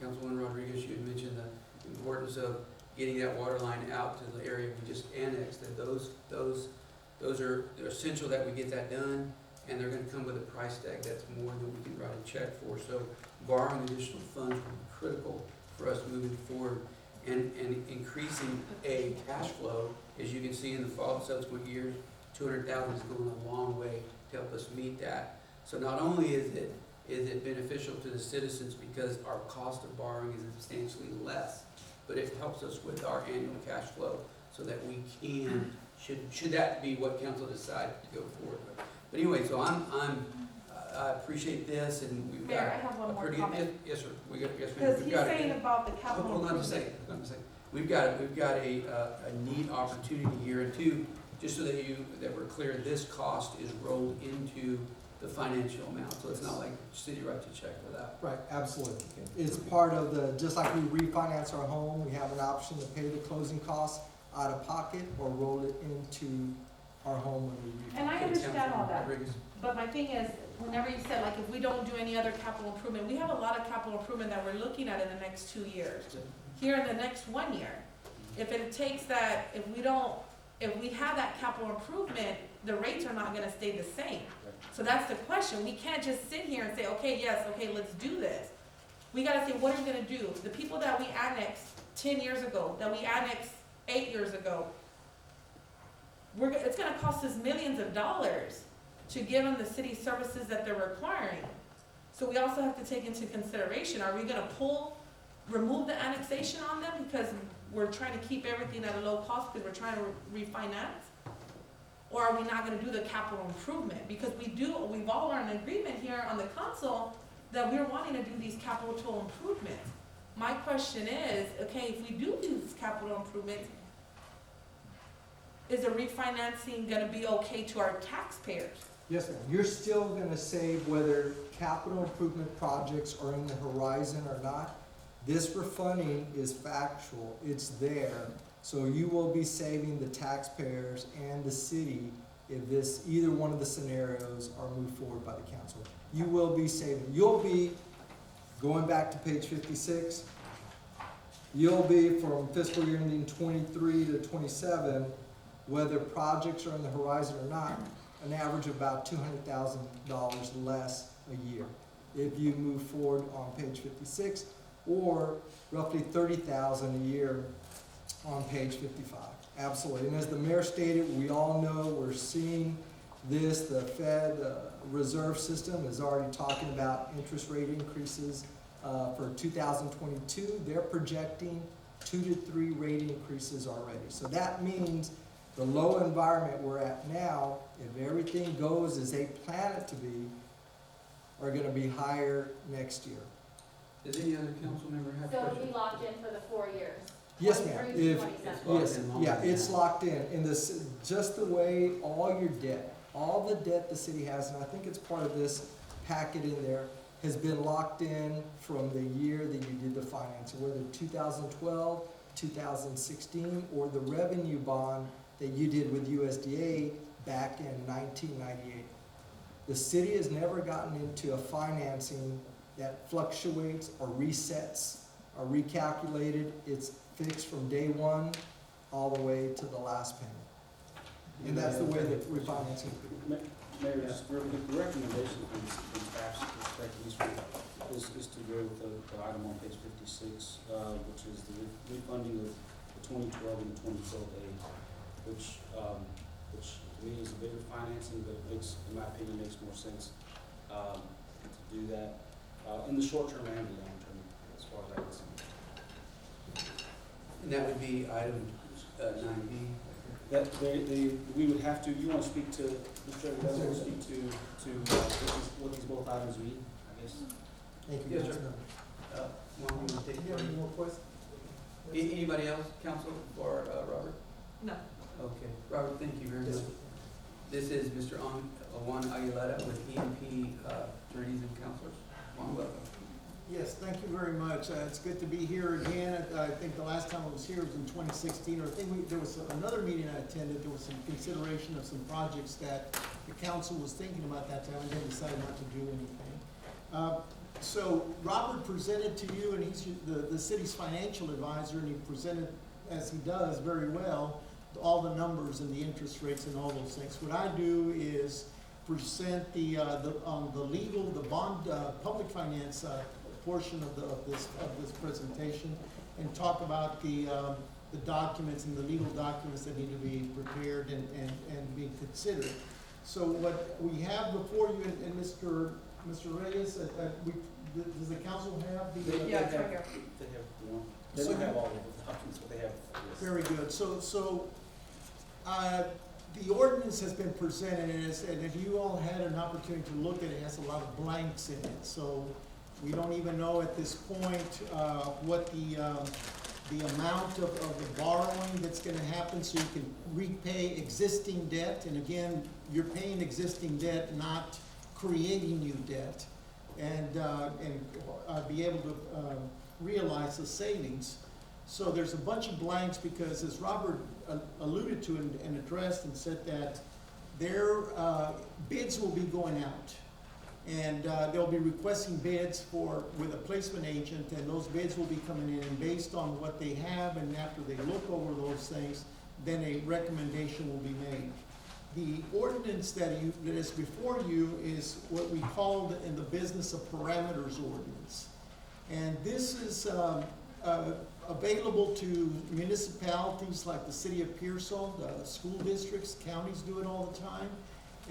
Councilman Rodriguez, you had mentioned the importance of getting that water line out to the area we just annexed, that those are they're essential that we get that done, and they're gonna come with a price tag that's more than we can write a check for. So borrowing additional funds will be critical for us moving forward and increasing cash flow. As you can see in the subsequent years, 200,000 is going a long way to help us meet that. So not only is it beneficial to the citizens because our cost of borrowing is substantially less, but it helps us with our annual cash flow so that we can, should that be what council decides to go forward with. But anyway, so I appreciate this, and we've got Mayor, I have one a more pretty comment. Yes, sir. Yes, ma'am. Because he's saying about the capital Hold on just a improvement. second, hold on just a second. We've got a neat opportunity here, and two, just so that we're clear, this cost is rolled into the financial amount, so it's not like the city writes a check for that. Right, absolutely. It's part of the, just like we refinance our home, we have an option to pay the closing costs out of pocket or roll it into our home when we refinance. And I understand all that, Rodriguez. but my thing is, whenever you said, like, if we don't do any other capital improvement, we have a lot of capital improvement that we're looking at in the next 2 years. Here in the next 1 year, if it takes that, if we have that capital improvement, the rates are not gonna stay the same. So that's the question. We can't just sit here and say, okay, yes, okay, let's do this. We gotta say, what are we gonna do? The people that we annexed 10 years ago, that we annexed 8 years ago, it's gonna cost us millions of dollars to give them the city services that they're requiring. So we also have to take into consideration, are we gonna remove the annexation on them because we're trying to keep everything at a low cost because we're trying to refinance? Or are we not gonna do the capital improvement? Because we've all are in agreement here on the council that we're wanting to do these capital improvements. My question is, okay, if we do these capital improvements, is the refinancing gonna be okay to our taxpayers? Yes, ma'am. You're still gonna save whether capital improvement projects are in the horizon or not. This refunding is factual, it's there, so you will be saving the taxpayers and the city if either one of the scenarios are moved forward by the council. You will be saving, you'll be, going back to page 56, you'll be from fiscal year ending 23 to 27, whether projects are on the horizon or not, an average of about $200,000 less a year. If you move forward on page 56, or roughly $30,000 a year on page 55. Absolutely. And as the mayor stated, we all know we're seeing this. The Fed Reserve System is already talking about interest rate increases for 2022. They're projecting 2 to 3 rate increases already. So that means the low environment we're at now, if everything goes as they plan it to be, are going to be higher next year. Does any other council member have So it'll questions? be locked in for the 4 years? Yes, ma'am. 23 to If, 27. locked yes, in longer yeah, than it's that. locked in. And this, just the way all your debt, all the debt the city has, and I think it's part of this packet in there, has been locked in from the year that you did the financing, whether 2012, 2016, or the revenue bond that you did with USDA back in 1998. The city has never gotten into a financing that fluctuates or resets or recalculated. It's fixed from day one all the way to the last payment. And that's the way that refinancing. Mayor, just real quick, the recommendation from staff's perspective is to go with the item on page 56, which is the refunding of the 2012 and the 2012 aid, which to me is a bigger financing, but it makes, in my opinion, makes more sense to do that in the short term and the long term, as far as I can see. And that would be item 9B. That we would have to. You want to speak to Mr. Chairman? Want to speak to what these both items mean? I guess. Thank you, Yes, sir. Councilmember. One more take. Do you have any more questions? Anybody else, council, for Robert? No. Okay, Robert, thank you very Yes, much. sir. This is Mr. Juan Aguilera with EMP Attorneys and Counselors. Juan, welcome. Yes, thank you very much. It's good to be here again. I think the last time I was here was in 2016, or I think there was another meeting I attended. There was some consideration of some projects that the council was thinking about that time and then decided not to do anything. So Robert presented to you, and he's the city's financial advisor, and he presented, as he does very well, all the numbers and the interest rates and all those things. What I do is present the legal, the bond, public finance, portion of this presentation, and talk about the documents and the legal documents that need to be prepared and be considered. So what we have before you, and Mr. Reyes, does the council have the? Yeah, it's right here. They have, they don't have all of the documents, but they have this. Very good. So, the ordinance has been presented, and if you all had an opportunity to look at it, it has a lot of blanks in it. So we don't even know at this point, what the amount of the borrowing that's gonna happen, so you can repay existing debt. And again, you're paying existing debt, not creating new debt, and be able to realize the savings. So there's a bunch of blanks because, as Robert alluded to and addressed and said, that their bids will be going out. And they'll be requesting bids with a placement agent, and those bids will be coming in, and based on what they have, and after they look over those things, then a recommendation will be made. The ordinance that is before you is what we call in the business a parameters ordinance. And this is available to municipalities like the city of Pearsall, the school districts, counties do it all the time.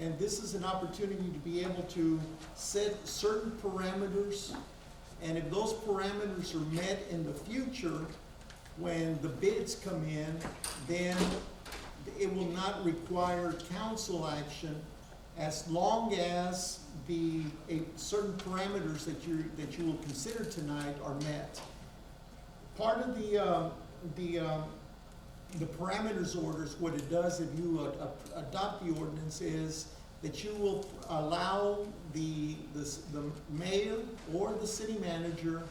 And this is an opportunity to be able to set certain parameters, and if those parameters are met in the future, when the bids come in, then it will not require council action as long as certain parameters that you will consider tonight are met. Part of the parameters orders, what it does if you adopt the ordinance, is that you will allow the mayor or the city manager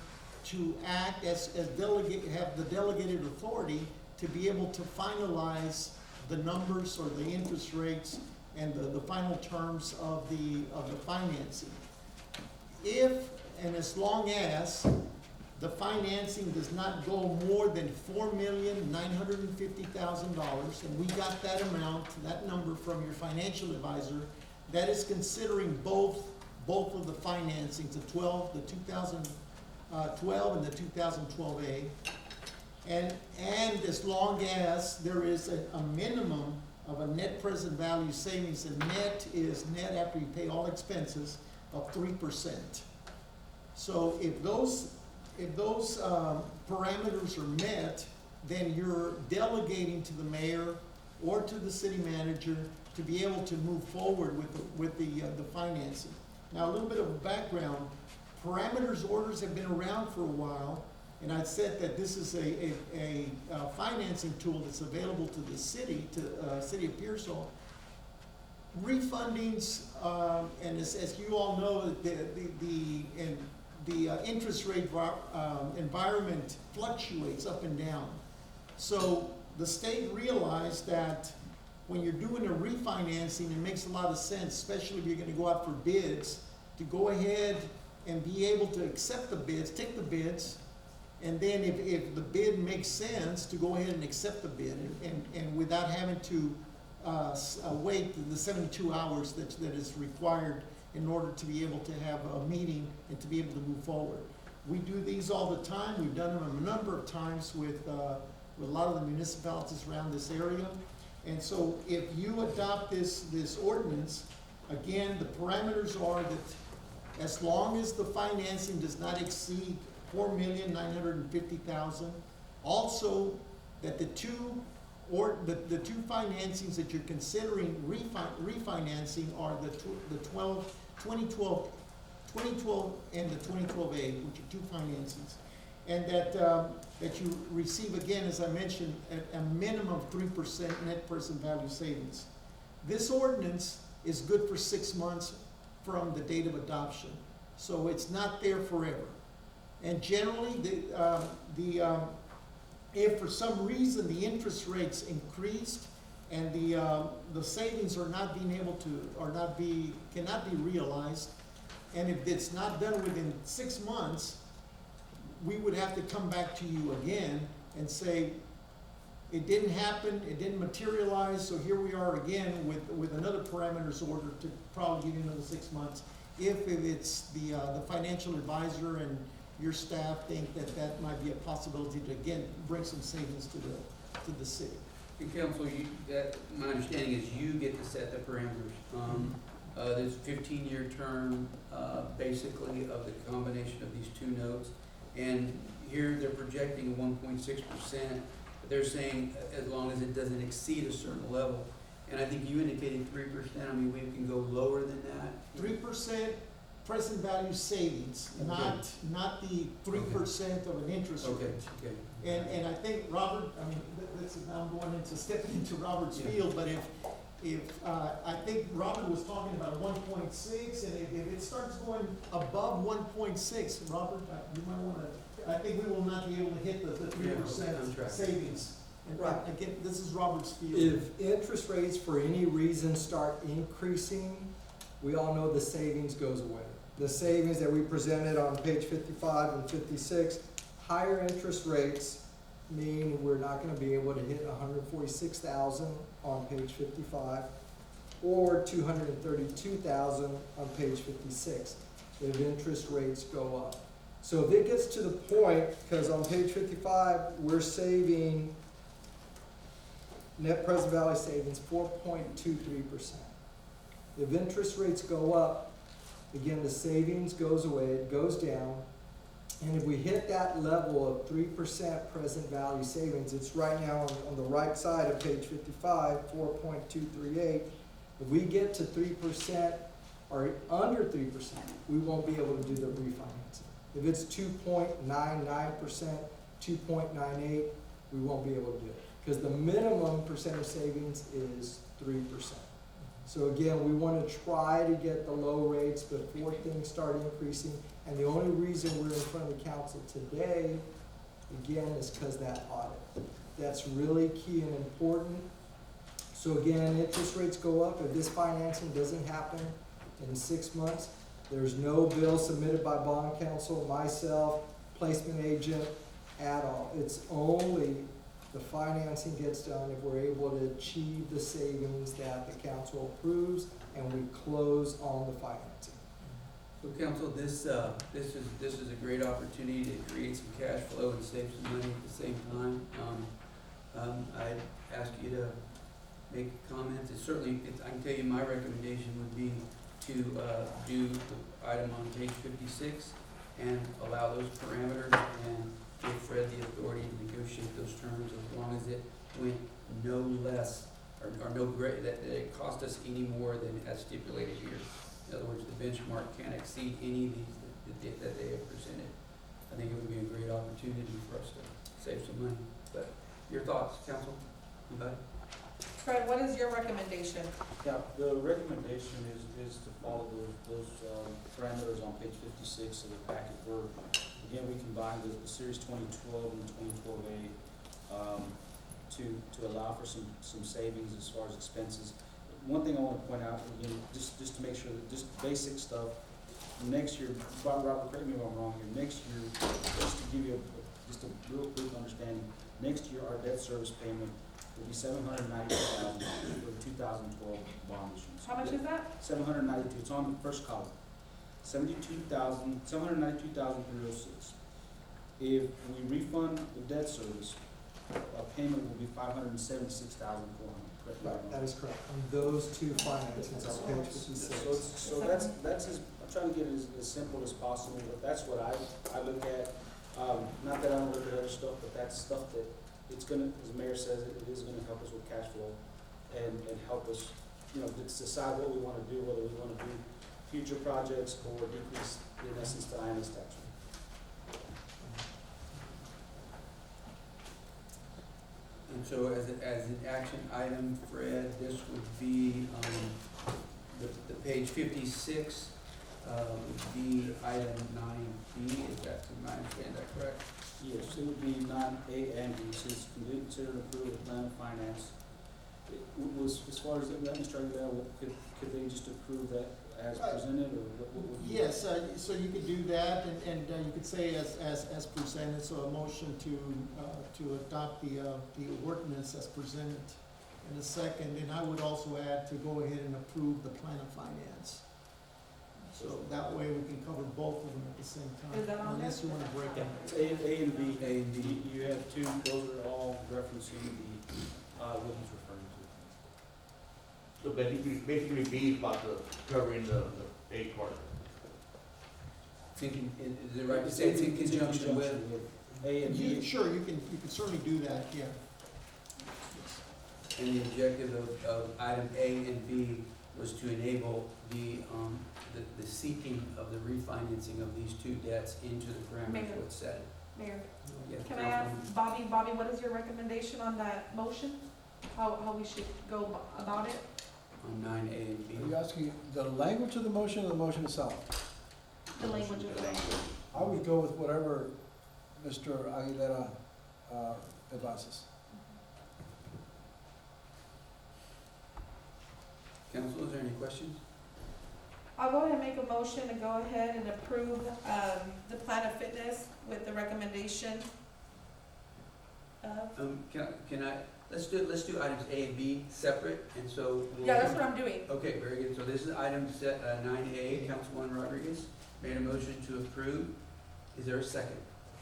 to act as have the delegated authority to be able to finalize the numbers or the interest rates and the final terms of the financing. If and as long as the financing does not go more than $4,950,000, and we got that amount, that number from your financial advisor, that is considering both of the financings, the 2012 and the 2012A. And as long as there is a minimum of a net present value savings, and net is net after you pay all expenses, of 3%. So if those parameters are met, then you're delegating to the mayor or to the city manager to be able to move forward with the financing. Now, a little bit of background. Parameters orders have been around for a while, and I said that this is a financing tool that's available to the city, city of Pearsall. Refundings, and as you all know, the interest rate environment fluctuates up and down. So the state realized that when you're doing a refinancing, it makes a lot of sense, especially if you're gonna go out for bids, to go ahead and be able to accept the bids, take the bids, and then if the bid makes sense, to go ahead and accept the bid, and without having to wait the 72 hours that is required in order to be able to have a meeting and to be able to move forward. We do these all the time. We've done them a number of times with a lot of the municipalities around this area. And so if you adopt this ordinance, again, the parameters are that as long as the financing does not exceed $4,950,000, also that the two financings that you're considering refinancing are the 2012 and the 2012A, which are two financings. And that you receive, again, as I mentioned, a minimum of 3% net present value savings. This ordinance is good for 6 months from the date of adoption, so it's not there forever. And generally, if for some reason the interest rates increased and the savings are not being able to, cannot be realized, And if it's not done within 6 months, we would have to come back to you again and say, it didn't happen, it didn't materialize, so here we are again with another parameters order to probably give you another 6 months. If it's the financial advisor and your staff think that that might be a possibility to, again, bring some savings to the city. And council, my understanding is you get to set the parameters. There's a 15-year term, basically, of the combination of these two notes. And here they're projecting 1.6%, but they're saying as long as it doesn't exceed a certain level. And I think you indicated 3%, I mean, we can go lower than that. 3% present value savings, not the 3% of an interest rate. Okay. And I think Robert, I mean, this is, now I'm going into, stepping into Robert's Yeah. field, but if, I think Robert was talking about 1.6, and if it starts going above 1.6, Robert, you might wanna, I think we will not be able to hit the 3% on track. savings. And Right. again, this is Robert's field. If interest rates for any reason start increasing, we all know the savings goes away. The savings that we presented on page 55 and 56, higher interest rates mean we're not gonna be able to hit 146,000 on page 55 or 232,000 on page 56 if interest rates go up. So if it gets to the point, because on page 55, we're saving net present value savings 4.23%. If interest rates go up, again, the savings goes away, it goes down. And if we hit that level of 3% present value savings, it's right now on the right side of page 55, 4.238. If we get to 3% or under 3%, we won't be able to do the refinancing. If it's 2.99%, 2.98, we won't be able to do it. Because the minimum percentage savings is 3%. So again, we want to try to get the low rates before things start increasing. And the only reason we're in front of the council today, again, is because of that audit. That's really key and important. So again, interest rates go up. If this financing doesn't happen in 6 months, there's no bill submitted by bond counsel, myself, placement agent, at all. It's only the financing gets done if we're able to achieve the savings that the council approves and we close on the financing. So council, this is a great opportunity to create some cash flow and save some money at the same time. I'd ask you to make comments. I can tell you my recommendation would be to do the item on page 56 and allow those parameters and give Fred the authority to negotiate those terms as long as it went no less or no greater, that it cost us any more than as stipulated here. In other words, the benchmark can't exceed any of these that they have presented. I think it would be a great opportunity for us to save some money. But your thoughts, council? Anybody? Fred, what is your recommendation? Yeah, the recommendation is to follow those parameters on page 56 of the packet where, again, we combine the series 2012 and 2012A to allow for some savings as far as expenses. One thing I want to point out, again, just to make sure that just basic stuff, next year, Robert, correct me if I'm wrong here, next year, just to give you just a real quick understanding, next year our debt service payment will be $792,000 for the 2012 bond issuance. How much is that? 792, it's on the first column. 792,306. If we refund the debt service, our payment will be $576,400. Right, that is correct. On those two financings on page 56. So that's as, I'm trying to get it as simple as possible, but that's what I look at. Not that I don't look at other stuff, but that's stuff that it's gonna, as the mayor says, it is gonna help us with cash flow and help us, decide what we wanna do, whether we wanna do future projects or decrease, in essence, the INS tax rate. And so as an action item, Fred, this would be, the page 56, would be item 9B, is that, am I understand that correct? Yes, it would be 9A and B, since consider and approve the plan of finance. It was, as far as, Mr. Aguilera, could they just approve that as presented, or what would you? Yes, so you could do that, and you could say as presented, so a motion to adopt the ordinance as presented in a second, and I would also add to go ahead and approve the plan of finance. So that way we can cover both of them at the same time. Is that on Unless you wanna break Yeah, them. it's A and B. A and B. You have two, those are all referencing what he's referring to. So basically B is about the covering the A part. Thinking, is it right to say it's in conjunction with? A and B. Sure, you can certainly do that, yeah. And the objective of item A and B was to enable the seeking of the refinancing of these two debts into the parameters Mayor. of what's said. Mayor, Yes, can I ask Bobby, what is your recommendation on that motion? How we should go about it? On nine A and B. Are you asking the language of the motion or the motion itself? The language of the motion. I would go with whatever Mr. Aguilera advises. Council, is there any questions? I'll go ahead and make a motion to go ahead and approve, the plan of fitness with the recommendation of. Can I, let's do items A and B separate, and so. we'll- Yeah, that's what I'm doing. Okay, very good. So this is item nine A, Councilwoman Rodriguez made a motion to approve. Is there a second?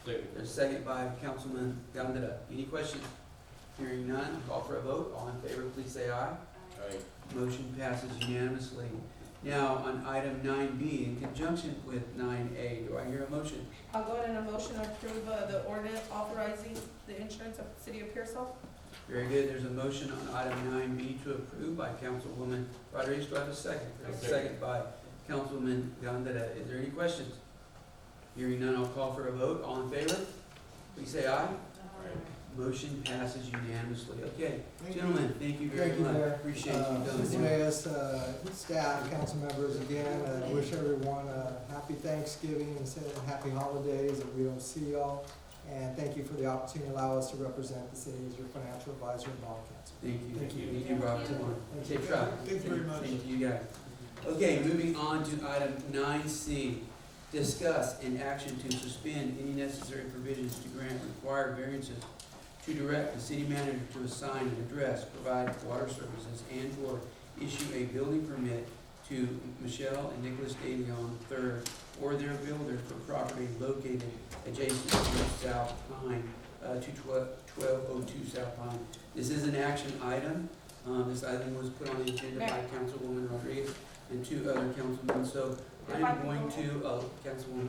Second. There's a second by Councilman Gondeta. Any questions? Hearing none, call for a vote. All in favor, please say aye. Aye. Motion passes unanimously. Now, on item nine B, in conjunction with nine A, do I hear a motion? I'll go ahead and a motion to approve, the ordinance authorizing the insurance of the city of Pearsall. Very good. There's a motion on item nine B to approve by Councilwoman Rodriguez. Do I have a second? There's a second by Councilman Gondeta. Is there any questions? Hearing none, I'll call for a vote. All in favor? Please say aye. Motion passes unanimously. Okay, Thank you. gentlemen, thank you very Thank you, much. Mayor. Appreciate you coming. Mr. Mayor, staff, council members, again, wish everyone a happy Thanksgiving and happy holidays if we don't see y'all. And thank you for the opportunity to allow us to represent the city as your financial advisor and bond counsel. Thank you. Thank you. Thank you, Robert. Thank you. Safe drive. Thank you very much. Thank you, guys. Okay, moving on to item nine C. Discuss and action to suspend any necessary provisions to grant required variances to direct the city manager to assign an address, provide water services, and/or issue a building permit to Michelle and Nicholas De Leon III or their builders for property located adjacent to South Pine, to 1202 South Pine. This is an action item. This item was put on the agenda by Councilwoman Rodriguez and two other councilmen. So I'm going to, Councilwoman,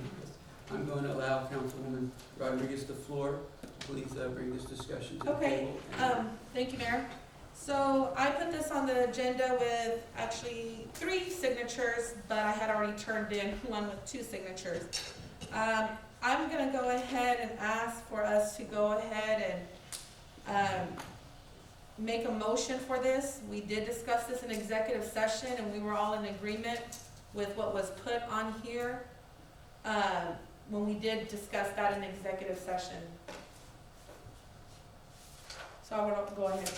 I'm going to allow Councilwoman Rodriguez the floor. Please bring this discussion to the Okay, table. Thank you, Mayor. So I put this on the agenda with actually 3 signatures, but I had already turned in one with 2 signatures. I'm gonna go ahead and ask for us to go ahead and, make a motion for this. We did discuss this in executive session, and we were all in agreement with what was put on here, when we did discuss that in executive session. So I will go ahead.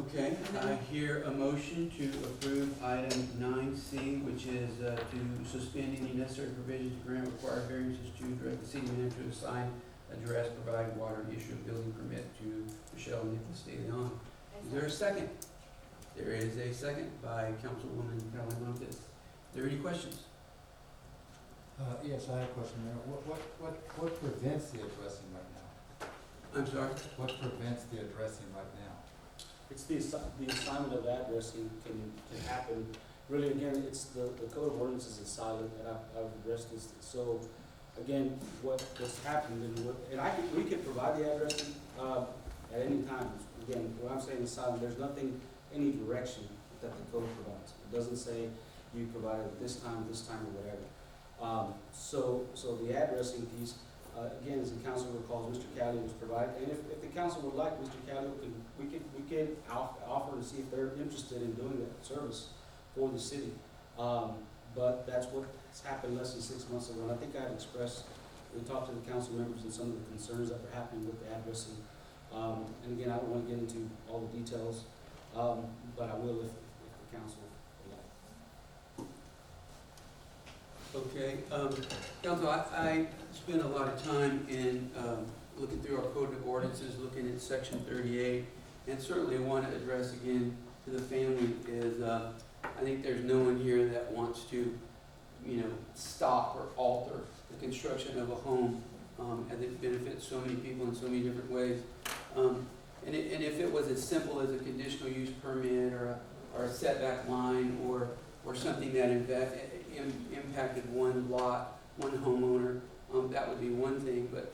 Okay, I hear a motion to approve item nine C, which is to suspend any necessary provisions to grant required variances to direct the city manager to assign address, provide water, and issue a building permit to Michelle and Nicholas De Leon. Is there a second? There is a second by Councilwoman Talamontes. Is there any questions? Yes, I have a question, Mayor. What prevents the addressing right now? I'm sorry? What prevents the addressing right now? It's the assignment of addressing can happen, really, again, it's the code of ordinances is silent, and I've addressed this. So, again, what's happened, we could provide the addressing, at any time. Again, what I'm saying is silent, there's nothing, any direction that the code provides. It doesn't say you provide it this time, or whatever. So the addressing piece, again, as the council recalls, Mr. Callio was provided, and if the council would like, Mr. Callio we could offer to see if they're interested in doing that service for the city. But that's what's happened less than 6 months ago, and I think I had expressed, we talked to the council members and some of the concerns that were happening with the addressing. And again, I don't want to get into all the details, but I will if the council would like. Okay, Council, I spent a lot of time in, looking through our code of ordinances, looking at section 38, and certainly want to address again to the family is, I think there's no one here that wants to, stop or alter the construction of a home, as it benefits so many people in so many different ways. And if it was as simple as a conditional use permit or a setback line or something that impacted one lot, one homeowner, that would be one thing, but